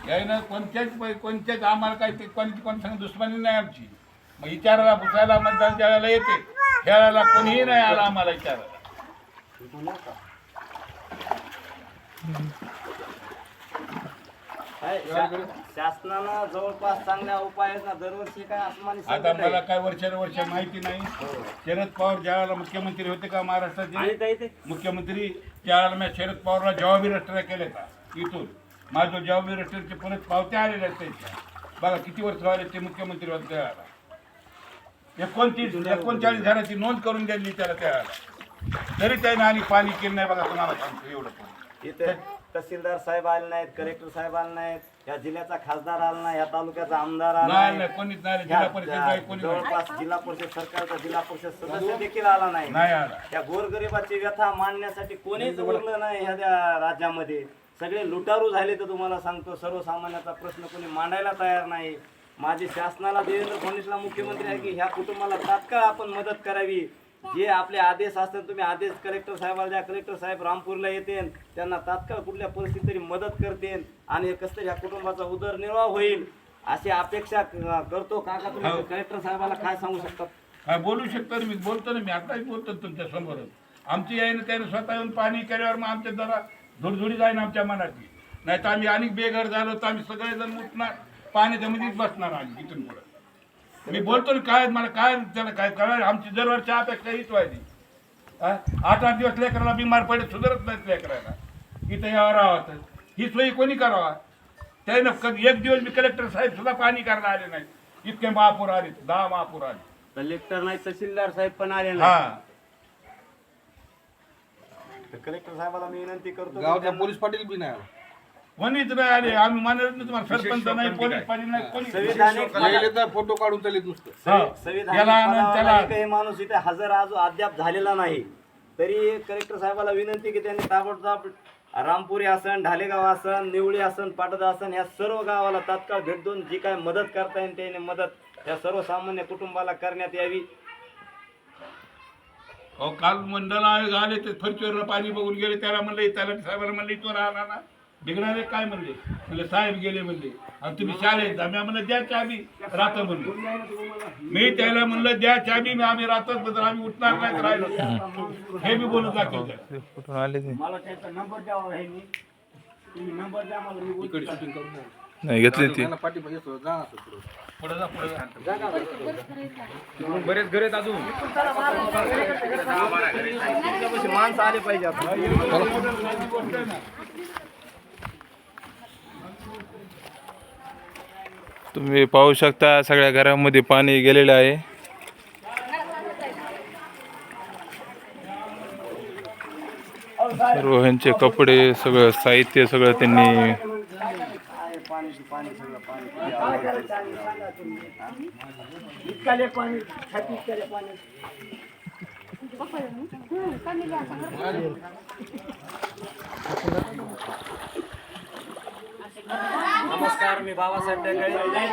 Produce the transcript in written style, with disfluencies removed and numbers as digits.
यायनं कोणत्याच आम्हाला काही ते कोण सांग दुश्मनी नाही आमची. मग विचारायला पुसायला मतदान द्यायला येते, खेळायला कोणीही नाही आला आम्हाला विचारायला. शासनानं जवळपास चांगल्या उपाययोजना दरवर्षी काय आसमानी आता मला काय वर्ष माहिती नाही. शरद पवार ज्यावेळेला मुख्यमंत्री होते का महाराष्ट्राचे मुख्यमंत्री, त्यावेळेला मी शरद पवारला जवाबी रस्त्या केले का इथून माझं जवाबी रस्त्याचे परत पावत्या आलेल्या आहेत त्यांच्या. बघा किती वर्ष झाले ते मुख्यमंत्री होते त्यावेळेला. 39 घराची नोंद करून दिली त्याला त्यावेळेला, तरी त्याने आणि पाणी केलं नाही. बघा तुम्हाला सांगतो एवढं पण इथे तहसीलदार साहेब आले नाहीत, कलेक्टर साहेब आले नाहीत, या जिल्ह्याचा खासदार आला नाही, या तालुक्याचा आमदार आला नाही, कोणीच नाही. जिल्हा परिषद नाही, कोणी जवळपास जिल्हा परिषद सरकारचा जिल्हा परिषद सदस्य देखील आला नाही. आला. त्या गोरगरिबाची व्यथा मांडण्यासाठी कोणीच उरलं नाही ह्या राज्यामध्ये. सगळे लुटारू झाले. तर तुम्हाला सांगतो, सर्वसामान्याचा प्रश्न कोणी मांडायला तयार नाही. माझी शासनाला देवेंद्र फडणवीसला मुख्यमंत्री आहे की ह्या कुटुंबाला तात्काळ आपण मदत करावी. जे आपले आदेश असतात तुम्ही आदेश कलेक्टर साहेबाला द्या, कलेक्टर साहेब रामपूरला येते, त्यांना तात्काळ कुठल्या परिस्थितीत तरी मदत करते आणि कसं तरी ह्या कुटुंबाचा उदरनिर्वाह होईल अशी अपेक्षा करतो. काका तुम्ही कलेक्टर साहेबाला काय सांगू शकतात? काय बोलू शकतो मी, बोलतो ना मी, आताही बोलतो तुमच्या समोर. आमची यायनं त्यानं स्वतः येऊन पाणी केल्यावर मग आमच्या जरा धुडधुडी जाईन आमच्या मनाची. नाही तर आम्ही अनेक बेघर झालो तर आम्ही सगळेजण उठणार, पाण्याच्या मध्येच बसणार आम्ही इथून पुढे. मी बोलतो ना, काय मला काय त्याला काय कळायला. आमची दरवर्षी अपेक्षा हीच व्हायची. 8-8 दिवस लेकराला बिमार पडे सुधारत नाहीत लेकराला, इथं यावं राहावं. ही सोयी कोणी करावा? त्यानं कधी एक दिवस मी कलेक्टर साहेब सुद्धा पाणी करायला आले नाही. इतके महापूर आले, 10 महापूर आले. कलेक्टर नाही, तहसीलदार साहेब पण आले नाही. कलेक्टर साहेबाला मी विनंती करतो, गावातल्या पोलीस पाटील बी नाही आला. कोणीच नाही आले. आम्ही मानत नाही तुम्हाला, सरपंच नाही, पोलीस पाटील नाही, कोणी. फोटो काढून चालेल नुसतं. संविधानिक माणूस इथे हजर अद्याप झालेला नाही. तरी कलेक्टर साहेबाला विनंती की त्यांनी ताबडतोब रामपुरी असन, ढालेगाव असन, निवळी असन, पाटोदा असन या सर्व गावाला तात्काळ भेट देऊन जी काय मदत करता येईल त्याने मदत या सर्वसामान्य कुटुंबाला करण्यात यावी. काल मंडळ आयोग आले ते फर्चीवरला पाणी बघून गेले. त्याला म्हणले, त्याला साहेबाला म्हणले तो राहणार ना बिघडाले काय म्हणले साहेब गेले म्हणले, आणि तुम्ही शाळेत. आम्ही म्हणलं द्या चाबी, राहतो म्हणलं. मी त्याला म्हणलं द्या चाबी, आम्ही राहतच बदल, आम्ही उठणार नाही राहिलो. हे मी बोलून दाखवलं. मला त्यांचा नंबर द्यावा आहे, तुम्ही नंबर द्या मला, मी इकडे शूटिंग करून नाही घेतली ती पाठी म्हणजे जा पुढे बरेच घर आहेत अजून. माणसं आले पाहिजे आता. तुम्ही पाहू शकता सगळ्या घरामध्ये पाणी गेलेलं आहे. सर्व ह्यांचे कपडे सगळं साहित्य सगळं त्यांनी नमस्कार, मी बाबासाहेब टेकाळे.